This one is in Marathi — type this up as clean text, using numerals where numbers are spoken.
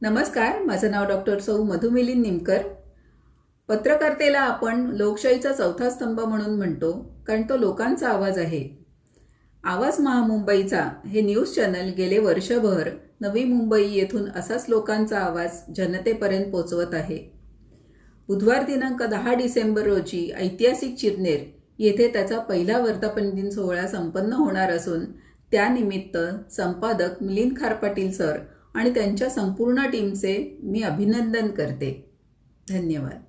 नमस्कार, माझं नाव डॉक्टर सौ मधु मिलिंद निमकर. पत्रकारितेला आपण लोकशाहीचा चौथा स्तंभ म्हणून म्हणतो, कारण तो लोकांचा आवाज आहे. आवाज महामुंबईचा हे न्यूज चॅनल गेले वर्षभर नवी मुंबई येथून असाच लोकांचा आवाज जनतेपर्यंत पोहोचवत आहे. बुधवार दिनांक 10 डिसेंबर रोजी ऐतिहासिक चिरनेर येथे त्याचा पहिला वर्धापन दिन सोहळा संपन्न होणार असून त्यानिमित्त संपादक मिलिंद खार पाटील सर आणि त्यांच्या संपूर्ण टीमचे मी अभिनंदन करते. धन्यवाद.